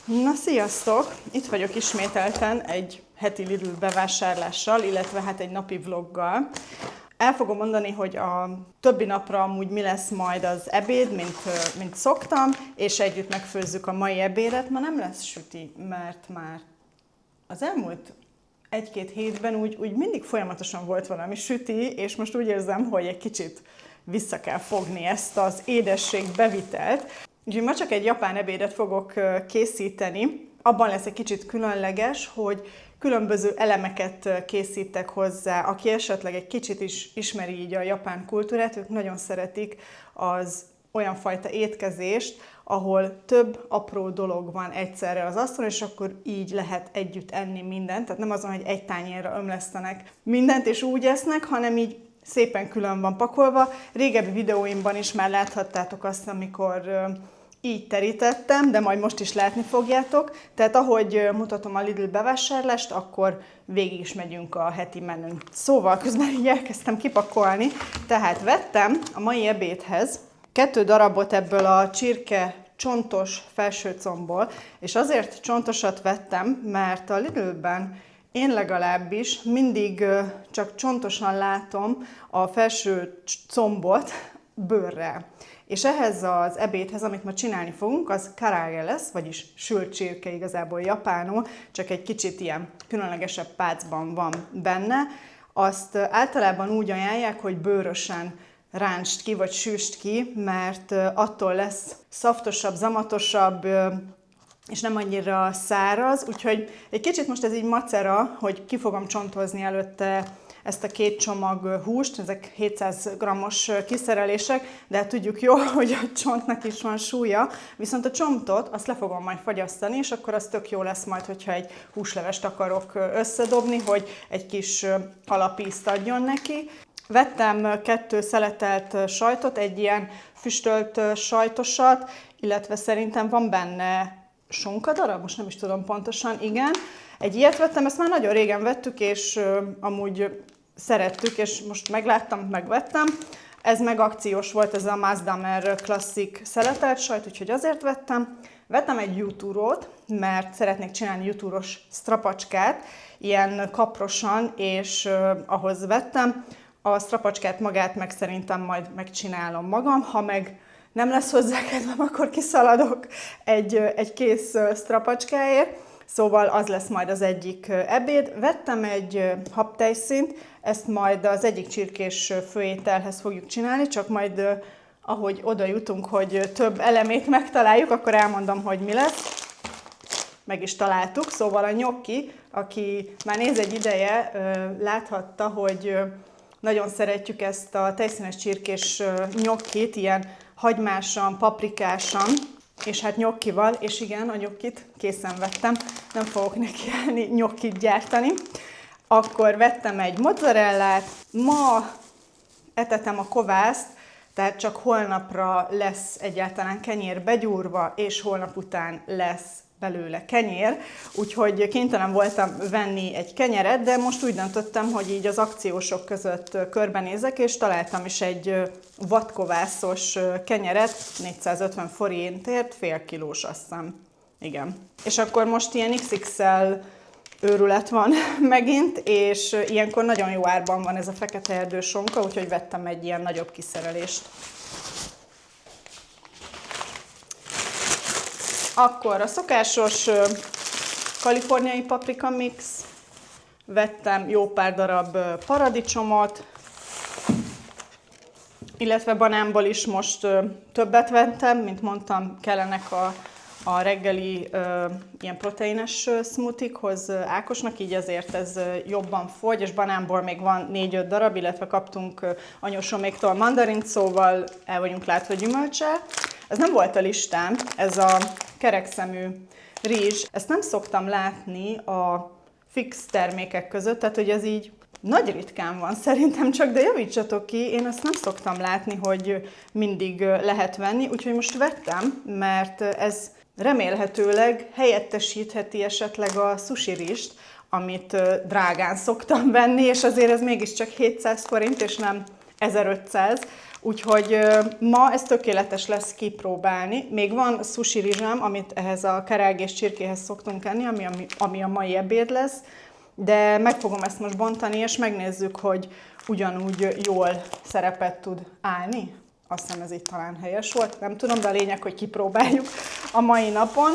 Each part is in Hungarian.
Na, sziasztok! Itt vagyok ismételten egy heti Lidl bevásárlással, illetve hát egy napi vloggal. El fogom mondani, hogy a többi napra amúgy mi lesz majd az ebéd, mint szoktam, és együtt megfőzzük a mai ebédet. Ma nem lesz süti, mert már az elmúlt egy-két hétben úgy mindig folyamatosan volt valami süti, és most úgy érzem, hogy egy kicsit vissza kell fogni ezt az édesség bevitelt. Úgyhogy ma csak egy japán ebédet fogok készíteni. Abban lesz egy kicsit különleges, hogy különböző elemeket készítek hozzá. Aki esetleg egy kicsit is ismeri így a japán kultúrát, ők nagyon szeretik az olyan fajta étkezést, ahol több apró dolog van egyszerre az asztalon, és akkor így lehet együtt enni mindent. Tehát nem azon, hogy egy tányérra ömlesztenek mindent, és úgy esznek, hanem így szépen külön van pakolva. Régebbi videóimban is már láthattátok azt, amikor így terítettem, de majd most is látni fogjátok. Tehát ahogy mutatom a Lidl bevásárlást, akkor végig is megyünk a heti menün. Szóval közben így elkezdtem kipakolni, tehát vettem a mai ebédhez 2 darabot ebből a csirke csontos felsőcombból, és azért csontosat vettem, mert a Lidlben én legalábbis mindig csak csontosan látom a felső combot bőrrel. És ehhez az ebédhez, amit ma csinálni fogunk, az karaage lesz, vagyis sült csirke igazából japánul, csak egy kicsit ilyen különlegesebb pácban van benne. Azt általában úgy ajánlják, hogy bőrösen rántsd ki, vagy süsd ki, mert attól lesz szaftosabb, zamatosabb, és nem annyira száraz, úgyhogy egy kicsit most ez így macera, hogy ki fogom csontozni előtte ezt a 2 csomag húst, ezek 700 g-os kiszerelések, de hát tudjuk jól, hogy a csontnak is van súlya, viszont a csontot azt le fogom majd fagyasztani, és akkor az tök jó lesz majd, hogyha egy húslevest akarok összedobni, hogy egy kis alapízt adjon neki. Vettem 2 szeletelt sajtot, egy ilyen füstölt sajtosat, illetve szerintem van benne sonkadarab, most nem is tudom pontosan, igen. Egy ilyet vettem, ezt már nagyon régen vettük, és amúgy szerettük, és most megláttam, megvettem. Ez meg akciós volt, ez a Mazdamer klasszik szeletelt sajt, úgyhogy azért vettem. Vettem egy jutúrót, mert szeretnék csinálni jutúros strapacskát, ilyen kaprosan, és ahhoz vettem. A strapacskát magát meg szerintem majd megcsinálom magam, ha meg nem lesz hozzá kedvem, akkor kiszaladok egy kész strapacskáért. Szóval az lesz majd az egyik ebéd. Vettem egy habtejszínt, ezt majd az egyik csirkés főételhez fogjuk csinálni, csak majd ahogy oda jutunk, hogy több elemét megtaláljuk, akkor elmondom, hogy mi lesz. Meg is találtuk. Szóval a gnocchi, aki már néz egy ideje, láthatta, hogy nagyon szeretjük ezt a tejszínes csirkés gnoccit, ilyen hagymásan, paprikásan, és hát gnocchival, és igen, a gnoccit készen vettem, nem fogok nekiállni gnoccit gyártani. Akkor vettem egy mozzarellát, ma etetem a kovászt, tehát csak holnapra lesz egyáltalán kenyér begyúrva, és holnap után lesz belőle kenyér, úgyhogy kénytelen voltam venni egy kenyeret, de most úgy döntöttem, hogy így az akciósok között körbenézek, és találtam is egy vadkovászos kenyeret, 450 forintért, fél kilós, azt hiszem. Igen. És akkor most ilyen XXL őrület van megint, és ilyenkor nagyon jó árban van ez a fekete erdő sonka, úgyhogy vettem egy ilyen nagyobb kiszerelést. Akkor a szokásos kaliforniai paprika mix, vettem jó pár darab paradicsomot, illetve banánból is most többet vettem, mint mondtam, kellenek a reggeli ilyen proteines smoothie-hoz Ákosnak, így azért ez jobban fogy, és banánból még van 4-5 darab, illetve kaptunk anyósoméktól mandarint, szóval el vagyunk látva gyümölcsel. Ez nem volt a listán, ez a kerekszemű rizs, ezt nem szoktam látni a fix termékek között, tehát hogy ez így nagy ritkán van szerintem csak, de javítsatok ki, én ezt nem szoktam látni, hogy mindig lehet venni, úgyhogy most vettem, mert ez remélhetőleg helyettesítheti esetleg a sushi rizst, amit drágán szoktam venni, és azért ez mégiscsak 700 forint, és nem 1500, Úgyhogy ma ez tökéletes lesz kipróbálni. Még van sushi rizsám, amit ehhez a kerágés csirkéhez szoktunk enni, ami a mai ebéd lesz, de meg fogom ezt most bontani, és megnézzük, hogy ugyanúgy jól szerepet tud állni. Azt hiszem, ez így talán helyes volt, nem tudom, de a lényeg, hogy kipróbáljuk a mai napon.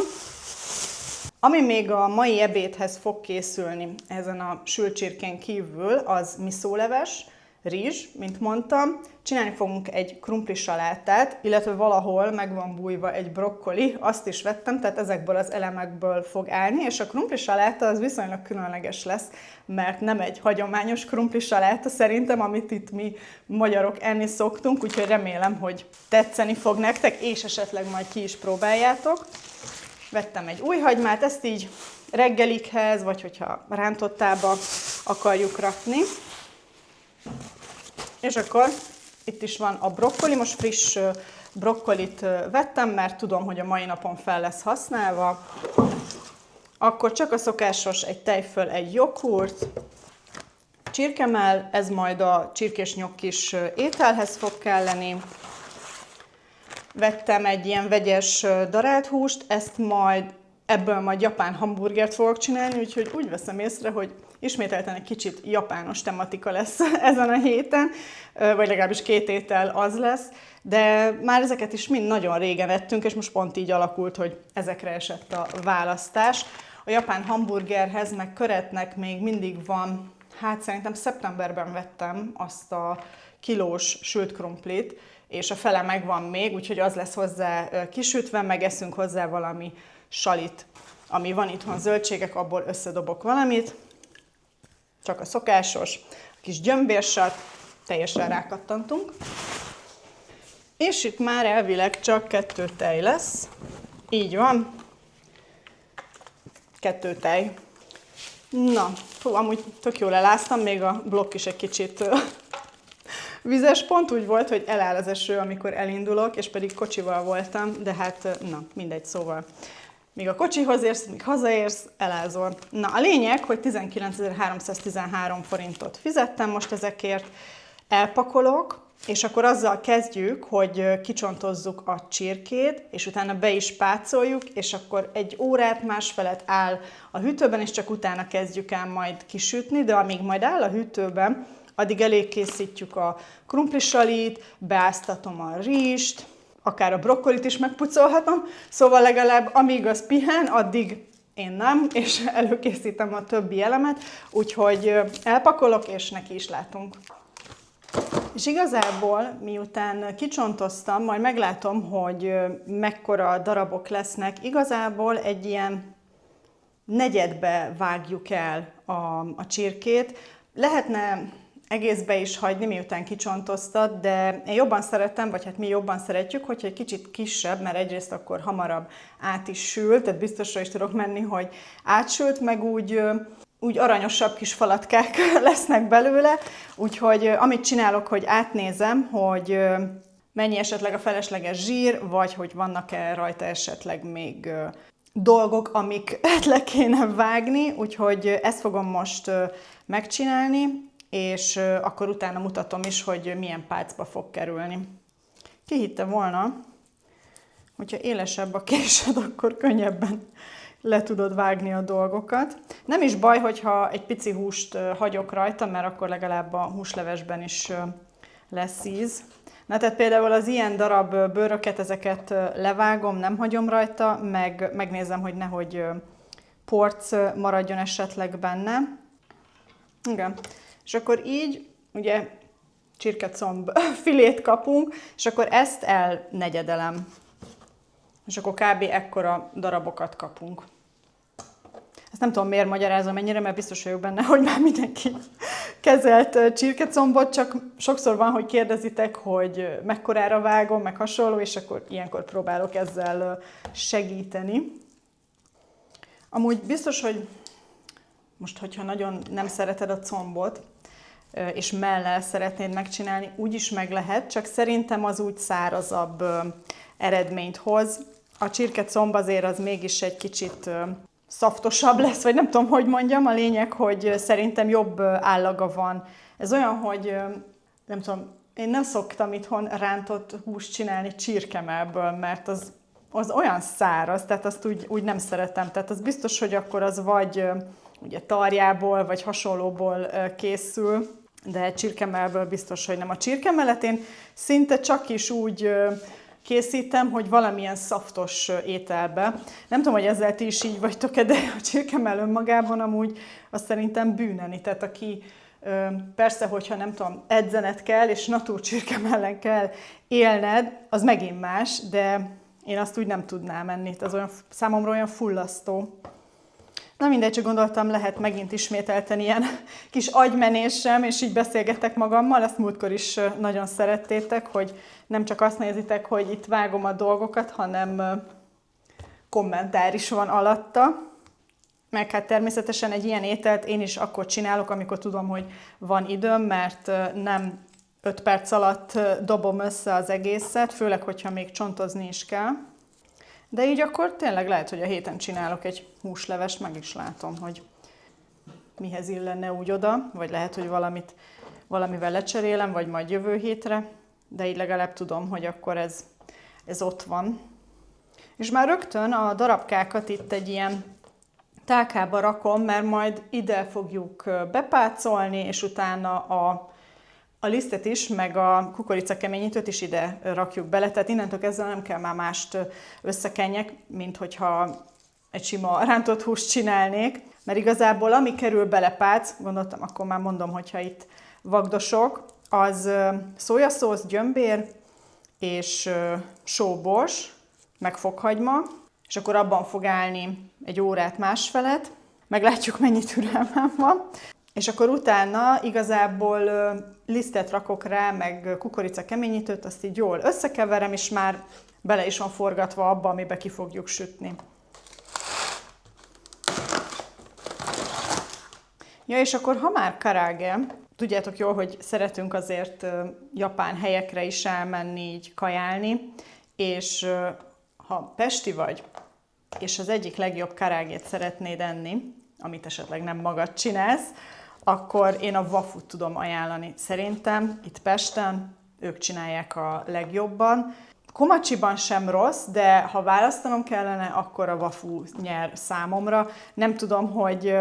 Ami még a mai ebédhez fog készülni ezen a sült csirkén kívül, az miszóleves, rizs, mint mondtam. Csinálni fogunk egy krumpli salátát, illetve valahol meg van bújva egy brokkoli, azt is vettem, tehát ezekből az elemekből fog állni, és a krumpli saláta az viszonylag különleges lesz, mert nem egy hagyományos krumpli saláta szerintem, amit itt mi magyarok enni szoktunk, úgyhogy remélem, hogy tetszeni fog nektek, és esetleg majd ki is próbáljátok. Vettem egy új hagymát, ezt így reggelikhez, vagy hogyha rántottába akarjuk rakni. És akkor itt is van a brokkoli, most friss brokkolit vettem, mert tudom, hogy a mai napon fel lesz használva. Akkor csak a szokásos egy tejföl, egy joghurt, csirkemell, ez majd a csirkés nyokkis ételhez fog kelleni. Vettem egy ilyen vegyes darált húst, ebből majd japán hamburgert fogok csinálni, úgyhogy úgy veszem észre, hogy ismételten egy kicsit japános tematika lesz ezen a héten, vagy legalábbis 2 étel az lesz, de már ezeket is mind nagyon régen ettünk, és most pont így alakult, hogy ezekre esett a választás. A japán hamburgerhez, meg köretnek még mindig van, hát szerintem szeptemberben vettem azt a kilós sült krumplit, és a fele megvan még, úgyhogy az lesz hozzá kisütve, meg eszünk hozzá valami salit, ami van itthon, zöldségek, abból összedobok valamit. Csak a szokásos, a kis gyömbérsat, teljesen rákattantunk. És itt már elvileg csak 2 tej lesz. Így van. 2 tej. Na, amúgy tök jól eláztam, még a blokk is egy kicsit vizes. Pont úgy volt, hogy eláll az eső, amikor elindulok, és pedig kocsival voltam, de hát na, mindegy, szóval. Míg a kocsihoz érsz, míg hazaérsz, elázol. Na, a lényeg, hogy 19.313 forintot fizettem most ezekért, elpakolok, és akkor azzal kezdjük, hogy kicsontozzuk a csirkét, és utána be is pácoljuk, és akkor 1 órát, másfelet áll a hűtőben, és csak utána kezdjük el majd kisütni, de amíg majd áll a hűtőben, addig elkészítjük a krumplisalit, beáztatom a rizst, akár a brokkolit is megpucolhatom, szóval legalább amíg az pihen, addig én nem, és előkészítem a többi elemet, úgyhogy elpakolok, és neki is látunk. És igazából, miután kicsontoztam, majd meglátom, hogy mekkora darabok lesznek, igazából egy ilyen negyedbe vágjuk el a csirkét. Lehetne egészbe is hagyni, miután kicsontoztad, de én jobban szeretem, vagy hát mi jobban szeretjük, hogyha egy kicsit kisebb, mert egyrészt akkor hamarabb át is sül, tehát biztosra is tudok menni, hogy átsült, meg úgy aranyosabb kis falatkák lesznek belőle, úgyhogy amit csinálok, hogy átnézem, hogy mennyi esetleg a felesleges zsír, vagy hogy vannak-e rajta esetleg még dolgok, amiket le kéne vágni, úgyhogy ezt fogom most megcsinálni, és akkor utána mutatom is, hogy milyen pálcba fog kerülni. Ki hitte volna, hogyha élesebb a késed, akkor könnyebben le tudod vágni a dolgokat. Nem is baj, hogyha egy pici húst hagyok rajta, mert akkor legalább a húslevesben is lesz íz. Na tehát például az ilyen darab bőröket, ezeket levágom, nem hagyom rajta, meg megnézem, hogy nehogy porc maradjon esetleg benne. Igen. És akkor így, ugye, csirkecomb filét kapunk, és akkor ezt elnegyedelem. És akkor kb. Ekkora darabokat kapunk. Ezt nem tudom, miért magyarázom ennyire, mert biztos vagyok benne, hogy már mindenki kezelt csirkecombot, csak sokszor van, hogy kérdezitek, hogy mekkorára vágom, meg hasonló, és akkor ilyenkor próbálok ezzel segíteni. Amúgy biztos, hogy most, hogyha nagyon nem szereted a combot, és mellel szeretnéd megcsinálni, úgy is meg lehet, csak szerintem az úgy szárazabb eredményt hoz. A csirkecomb azért az mégis egy kicsit szaftosabb lesz, vagy nem tudom, hogy mondjam. A lényeg, hogy szerintem jobb állaga van. Ez olyan, hogy nem tudom, én nem szoktam itthon rántott húst csinálni csirkemellből, mert az olyan száraz, tehát azt úgy nem szeretem. Tehát az biztos, hogy akkor az vagy ugye tarjából, vagy hasonlóból készül, de csirkemellből biztos, hogy nem. A csirkemellet én szinte csak is úgy készítem, hogy valamilyen szaftos ételbe. Nem tudom, hogy ezzel ti is így vagytok-e, de a csirkemell önmagában amúgy azt szerintem bűneni. Tehát aki persze, hogyha nem tudom, edzened kell, és naturcsirkemellen kell élned, az megint más, de én azt úgy nem tudnám enni. Az olyan, számomra olyan fullasztó. Na mindegy, csak gondoltam, lehet megint ismételten ilyen kis agymenésem, és így beszélgetek magammal. Ezt múltkor is nagyon szerettétek, hogy nem csak azt nézitek, hogy itt vágom a dolgokat, hanem kommentár is van alatta. Meg hát természetesen egy ilyen ételt én is akkor csinálok, amikor tudom, hogy van időm, mert nem 5 perc alatt dobom össze az egészet, főleg, hogyha még csontozni is kell. De így akkor tényleg lehet, hogy a héten csinálok egy húslevest, meg is látom, hogy mihez illene úgy oda, vagy lehet, hogy valamivel lecserélem, vagy majd jövő hétre, de így legalább tudom, hogy akkor ez ott van. És már rögtön a darabkákat itt egy ilyen tálkába rakom, mert majd ide fogjuk bepácolni, és utána a lisztet is, meg a kukoricakeményítőt is ide rakjuk bele, tehát innentől kezdve nem kell már mást összekenjek, mint hogyha egy sima rántott húst csinálnék, mert igazából ami kerül bele pác, gondoltam, akkor már mondom, hogyha itt vagdosok, az szójaszósz, gyömbér és sóbors, meg fokhagyma, és akkor abban fog állni egy órát másfelet, meglátjuk, mennyi türelmem van. És akkor utána igazából lisztet rakok rá, meg kukoricakeményítőt, azt így jól összekeverem, és már bele is van forgatva abba, amiben ki fogjuk sütni. Ja, és akkor ha már karaage, tudjátok jól, hogy szeretünk azért japán helyekre is elmenni, így kajálni, és ha pesti vagy, és az egyik legjobb karaagét szeretnéd enni, amit esetleg nem magad csinálsz, akkor én a wafut tudom ajánlani. Szerintem itt Pesten ők csinálják a legjobban. Komachiban sem rossz, de ha választanom kellene, akkor a wafu nyer számomra. Nem tudom, hogy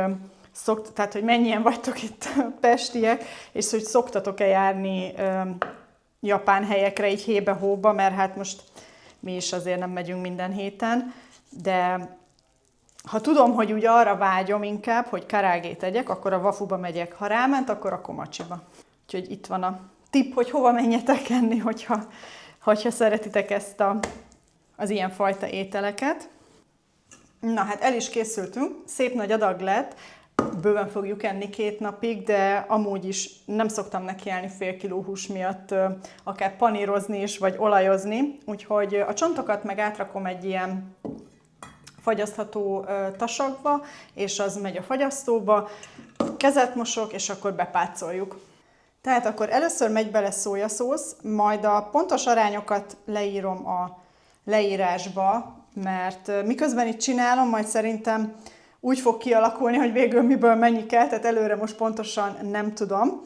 tehát, hogy mennyien vagytok itt pestiek, és hogy szoktatok-e járni japán helyekre, így hébe-hóba, mert hát most mi is azért nem megyünk minden héten, de ha tudom, hogy úgy arra vágyom inkább, hogy karaagét tegyek, akkor a wafuba megyek. Ha ráment, akkor a komachiba. Úgyhogy itt van a tipp, hogy hova menjetek enni, hogyha szeretitek ezt az ilyen fajta ételeket. Na hát el is készültünk, szép nagy adag lett, bőven fogjuk enni 2 napig, de amúgy is nem szoktam nekiállni fél kiló hús miatt akár panírozni is, vagy olajozni. Úgyhogy a csontokat meg átrakom egy ilyen fagyasztható tasakba, és az megy a fagyasztóba, kezet mosok, és akkor bepácoljuk. Tehát akkor először megy bele szójaszósz, majd a pontos arányokat leírom a leírásba, mert miközben itt csinálom, majd szerintem úgy fog kialakulni, hogy végül miből mennyi kell, tehát előre most pontosan nem tudom.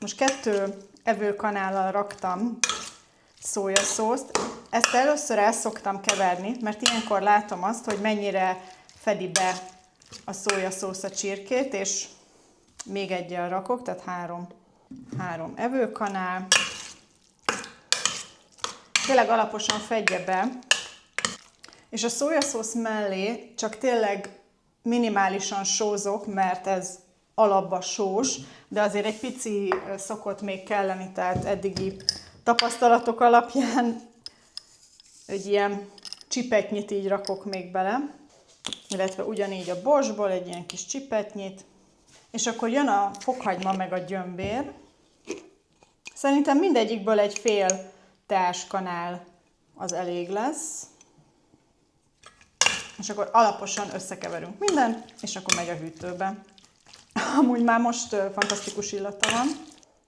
Most 2 evőkanállal raktam szójaszószt. Ezt először el szoktam keverni, mert ilyenkor látom azt, hogy mennyire fedi be a szójaszósz a csirkét, és még egyel rakok, tehát 3 evőkanál. Tényleg alaposan fedje be, és a szójaszósz mellé csak tényleg minimálisan sózok, mert ez alapba sós, de azért egy pici szokott még kelleni, tehát eddigi tapasztalatok alapján egy ilyen csipetnyit így rakok még bele, illetve ugyanígy a borsból egy ilyen kis csipetnyit, és akkor jön a fokhagyma meg a gyömbér. Szerintem mindegyikből egy fél teáskanál az elég lesz. És akkor alaposan összekeverünk mindent, és akkor megy a hűtőbe. Amúgy már most fantasztikus illata van.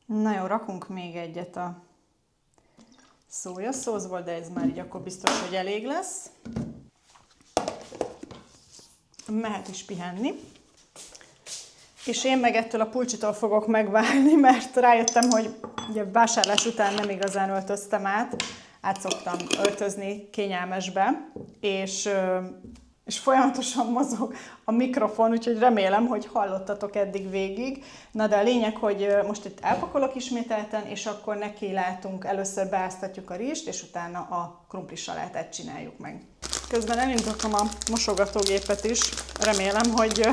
Na jó, rakunk még egyet a szójaszószból, de ez már így akkor biztos, hogy elég lesz. Mehet is pihenni. És én meg ettől a pulcsitól fogok megválni, mert rájöttem, hogy ugye vásárlás után nem igazán öltöztem át szoktam öltözni kényelmesbe, és folyamatosan mozog a mikrofon, úgyhogy remélem, hogy hallottatok eddig végig. Na de a lényeg, hogy most itt elpakolok ismételten, és akkor neki látunk, először beáztatjuk a rizst, és utána a krumplisalátát csináljuk meg. Közben elindítom a mosogatógépet is, remélem, hogy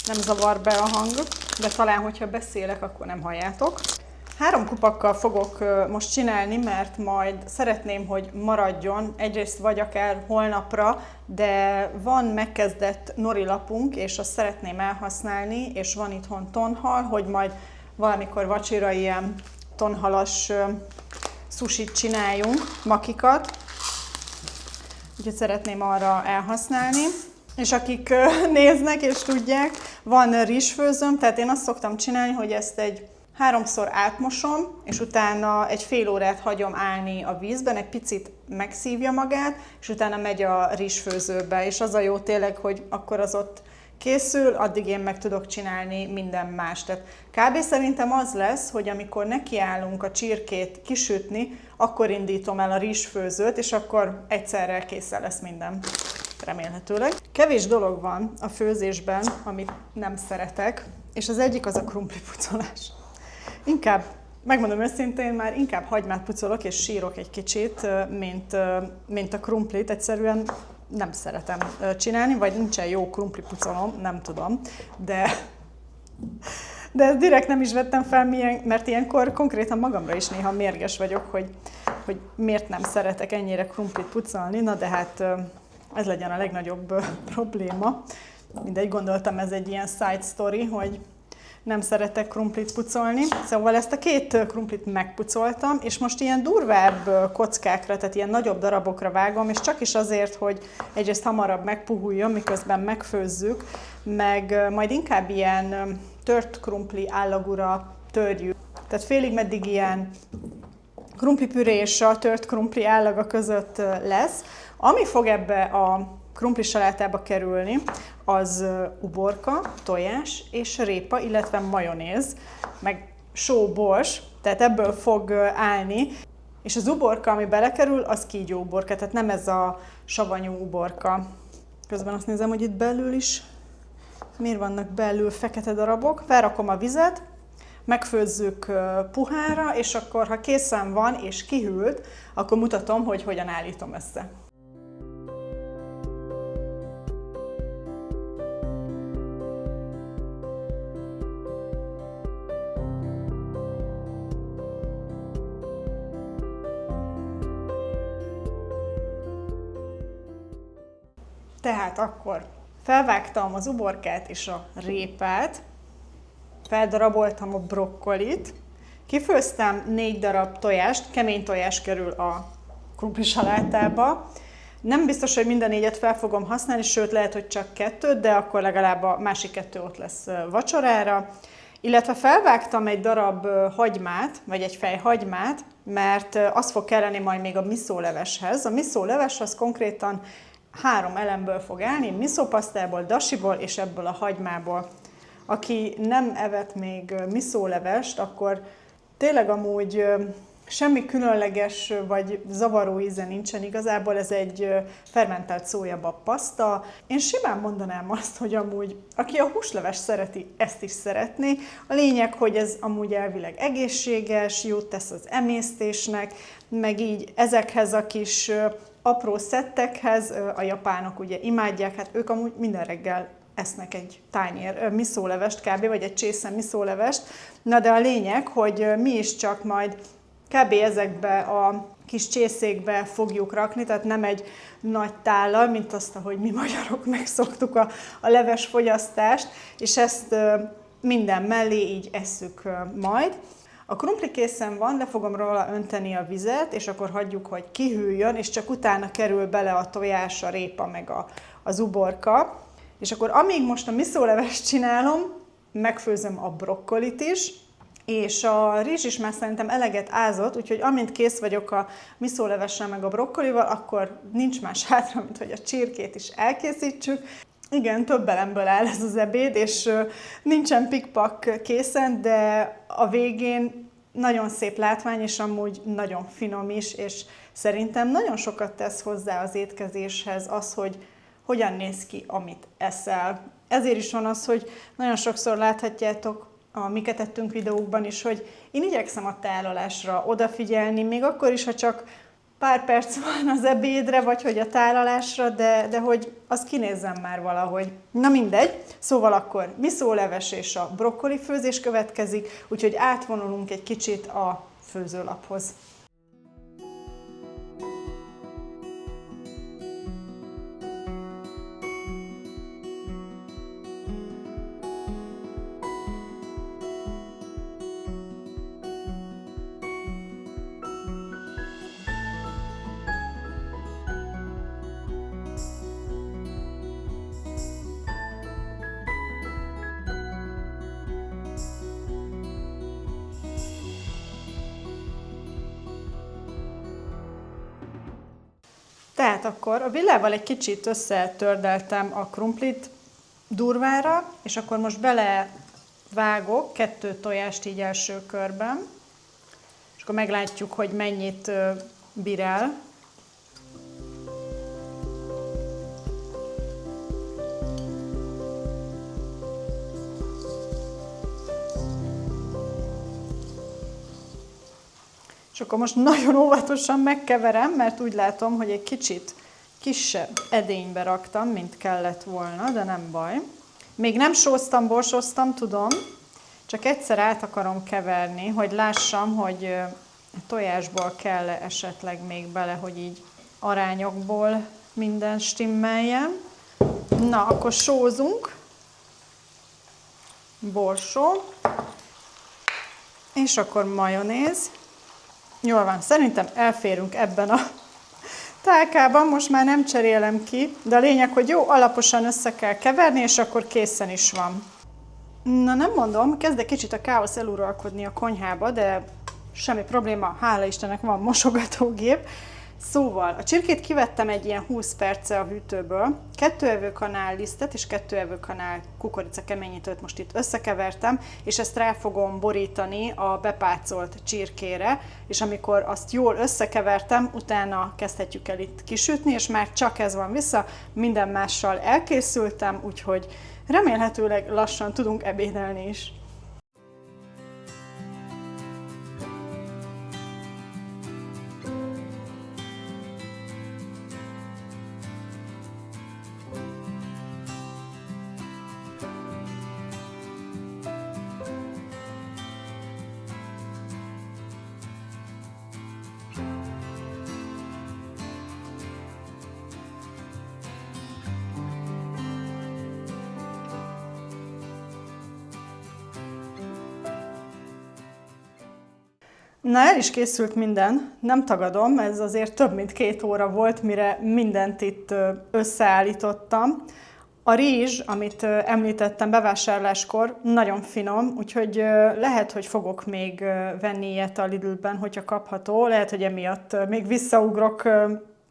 nem zavar be a hang, de talán, hogyha beszélek, akkor nem halljátok. 3 kupakkal fogok most csinálni, mert majd szeretném, hogy maradjon egyrészt vagy akár holnapra, de van megkezdett norilapunk, és azt szeretném elhasználni, és van itthon tonhal, hogy majd valamikor vacsira ilyen tonhalas sushit csináljunk, makikat. Úgyhogy szeretném arra elhasználni. És akik néznek és tudják, van rizsfőzőm, tehát én azt szoktam csinálni, hogy ezt 3-szor átmosom, és utána egy fél órát hagyom állni a vízben, egy picit megszívja magát, és utána megy a rizsfőzőbe. És az a jó tényleg, hogy akkor az ott készül, addig én meg tudok csinálni minden más. Tehát kb. Szerintem az lesz, hogy amikor nekiállunk a csirkét kisütni, akkor indítom el a rizsfőzőt, és akkor egyszerre készen lesz minden. Remélhetőleg. Kevés dolog van a főzésben, amit nem szeretek, és az egyik az a krumplipucolás. Inkább, megmondom őszintén, már inkább hagymát pucolok és sírok egy kicsit, mint a krumplit. Egyszerűen nem szeretem csinálni, vagy nincsen jó krumplipucolom, nem tudom, de ezt direkt nem is vettem fel, mert ilyenkor konkrétan magamra is néha mérges vagyok, hogy miért nem szeretek ennyire krumplit pucolni, na de hát ez legyen a legnagyobb probléma. Mindegy, gondoltam, ez egy ilyen side story, hogy nem szeretek krumplit pucolni. Szóval ezt a 2 krumplit megpucoltam, és most ilyen durvább kockákra, tehát ilyen nagyobb darabokra vágom, és csak is azért, hogy egyrészt hamarabb megpuhuljon, miközben megfőzzük, meg majd inkább ilyen tört krumpli állagúra törjük. Tehát félig meddig ilyen krumplipüré és a tört krumpli állaga között lesz. Ami fog ebbe a krumplisalátába kerülni, az uborka, tojás és répa, illetve majonéz, meg sóbors, tehát ebből fog állni. És az uborka, ami belekerül, az kígyó uborka, tehát nem ez a savanyú uborka. Közben azt nézem, hogy itt belül is, miért vannak belül fekete darabok. Felrakom a vizet, megfőzzük puhára, és akkor, ha készen van és kihűlt, akkor mutatom, hogy hogyan állítom össze. Tehát akkor felvágtam az uborkát és a répát, feldaraboltam a brokkolit, kifőztem 4 darab tojást, kemény tojás kerül a krumplisalátába. Nem biztos, hogy minden 4-et fel fogom használni, sőt lehet, hogy csak 2, de akkor legalább a másik 2 ott lesz vacsorára. Illetve felvágtam egy darab hagymát, vagy egy fej hagymát, mert az fog kelleni majd még a miszóleveshez. A miszóleves az konkrétan 3 elemből fog állni, miszópasztából, dasiból és ebből a hagymából. Aki nem evett még miszólevest, akkor tényleg amúgy semmi különleges vagy zavaró íze nincsen igazából, ez egy fermentált szójabab paszta. Én simán mondanám azt, hogy amúgy, aki a húsleves szereti, ezt is szeretné. A lényeg, hogy ez amúgy elvileg egészséges, jót tesz az emésztésnek, meg így ezekhez a kis apró szettekhez, a japánok ugye imádják, hát ők amúgy minden reggel esznek egy tányér miszólevest kb. Vagy egy csésze miszólevest. Na de a lényeg, hogy mi is csak majd kb. Ezekbe a kis csészékbe fogjuk rakni, tehát nem egy nagy tállal, mint azt, ahogy mi magyarok megszoktuk a leves fogyasztást, és ezt minden mellé így esszük majd. A krumpli készen van, le fogom róla önteni a vizet, és akkor hagyjuk, hogy kihűljön, és csak utána kerül bele a tojás, a répa, meg az uborka. És akkor amíg most a miszólevest csinálom, megfőzöm a brokkolit is, és a rizs is már szerintem eleget ázott, úgyhogy amint kész vagyok a miszólevessel meg a brokkolival, akkor nincs más hátra, mint hogy a csirkét is elkészítsük. Igen, több elemből áll ez az ebéd, és nincsen pikpak készen, de a végén nagyon szép látvány, és amúgy nagyon finom is, és szerintem nagyon sokat tesz hozzá az étkezéshez az, hogy hogyan néz ki, amit eszel. Ezért is van az, hogy nagyon sokszor láthatjátok a miket ettünk videókban is, hogy én igyekszem a tálalásra odafigyelni, még akkor is, ha csak pár perc van az ebédre, vagy hogy a tálalásra, de hogy azt kinézzem már valahogy. Na mindegy, szóval akkor miszóleves és a brokkoli főzés következik, úgyhogy átvonulunk egy kicsit a főzőlaphoz. Tehát akkor a villával egy kicsit összetördeltem a krumplit durvára, és akkor most belevágok 2 tojást így első körben, és akkor meglátjuk, hogy mennyit bír el. És akkor most nagyon óvatosan megkeverem, mert úgy látom, hogy egy kicsit kisebb edénybe raktam, mint kellett volna, de nem baj. Még nem sóztam, borsóztam, tudom, csak egyszer át akarom keverni, hogy lássam, hogy a tojásból kell esetleg még bele, hogy így arányokból minden stimmeljen. Na, akkor sózunk, borsó, és akkor majonéz. Jól van, szerintem elférünk ebben a tálkában, most már nem cserélem ki, de a lényeg, hogy jó, alaposan össze kell keverni, és akkor készen is van. Na nem mondom, kezd egy kicsit a káosz eluralkodni a konyhába, de semmi probléma, hála Istennek van mosogatógép. Szóval a csirkét kivettem egy ilyen 20 perce a hűtőből, 2 evőkanál lisztet és 2 evőkanál kukorica keményítőt most itt összekevertem, és ezt rá fogom borítani a bepácolt csirkére, és amikor azt jól összekevertem, utána kezdhetjük el itt kisütni, és már csak ez van vissza, minden mással elkészültem, úgyhogy remélhetőleg lassan tudunk ebédelni is. Na, el is készült minden, nem tagadom, ez azért több mint 2 óra volt, mire mindent itt összeállítottam. A rizs, amit említettem bevásárláskor, nagyon finom, úgyhogy lehet, hogy fogok még venni ilyet a Lidlben, hogyha kapható. Lehet, hogy emiatt még visszaugrok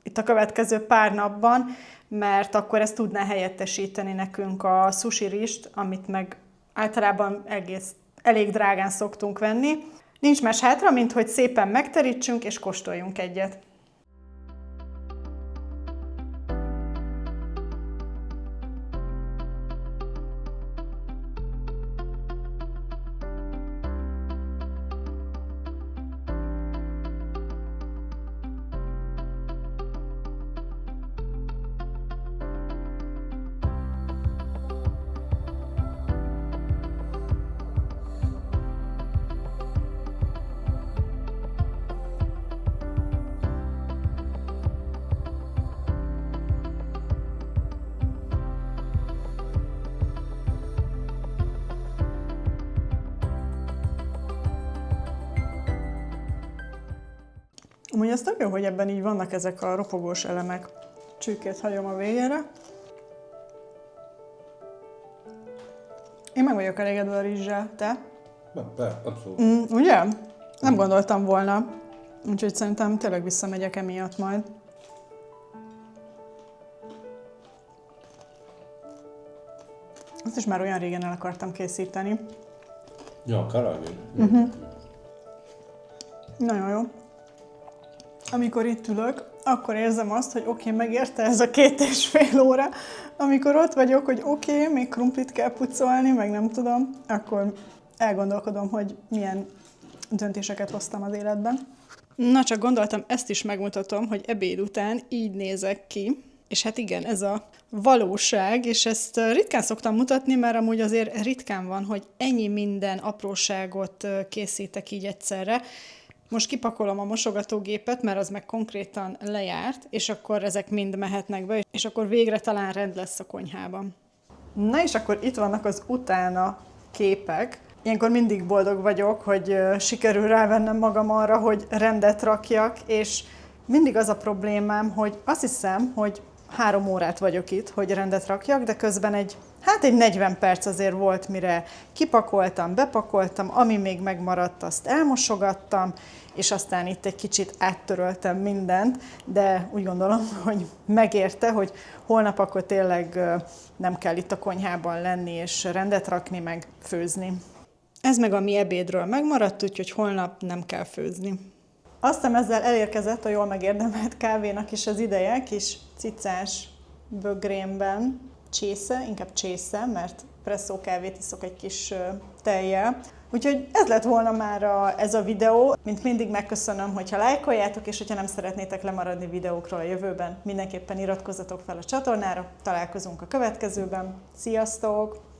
itt a következő pár napban, mert akkor ezt tudná helyettesíteni nekünk a sushi rizst, amit meg általában elég drágán szoktunk venni. Nincs más hátra, mint hogy szépen megterítsünk és kóstoljunk egyet. Amúgy ez tök jó, hogy ebben így vannak ezek a ropogós elemek. Csirkét hagyom a végére. Én meg vagyok elégedve a rizssel, te? Abszolút. Ugye? Nem gondoltam volna. Úgyhogy szerintem tényleg visszamegyek emiatt majd. Azt is már olyan régen el akartam készíteni. Ja, karagé. Nagyon jó. Amikor itt ülök, akkor érzem azt, hogy oké, megérte ez a 2,5 óra. Amikor ott vagyok, hogy oké, még krumplit kell pucolni, meg nem tudom, akkor elgondolkodom, hogy milyen döntéseket hoztam az életben. Na, csak gondoltam, ezt is megmutatom, hogy ebéd után így nézek ki. És hát igen, ez a valóság, és ezt ritkán szoktam mutatni, mert amúgy azért ritkán van, hogy ennyi minden apróságot készítek így egyszerre. Most kipakolom a mosogatógépet, mert az meg konkrétan lejárt, és akkor ezek mind mehetnek be, és akkor végre talán rend lesz a konyhában. Na és akkor itt vannak az utána képek. Ilyenkor mindig boldog vagyok, hogy sikerül rávennem magam arra, hogy rendet rakjak, és mindig az a problémám, hogy azt hiszem, hogy 3 órát vagyok itt, hogy rendet rakjak, de közben egy 40 perc azért volt, mire kipakoltam, bepakoltam, ami még megmaradt, azt elmosogattam, és aztán itt egy kicsit áttöröltem mindent, de úgy gondolom, hogy megérte, hogy holnap akkor tényleg nem kell itt a konyhában lenni, és rendet rakni, meg főzni. Ez meg a mi ebédről megmaradt, úgyhogy holnap nem kell főzni. Aztán ezzel elérkezett a jól megérdemelt kávénak is az ideje, kis cicás bögrémben, inkább csésze, mert presszó kávét iszok egy kis tejjel. Úgyhogy ez lett volna már ez a videó. Mint mindig megköszönöm, hogyha lájkoljátok, és hogyha nem szeretnétek lemaradni videókról a jövőben, mindenképpen iratkozzatok fel a csatornára. Találkozunk a következőben. Sziasztok!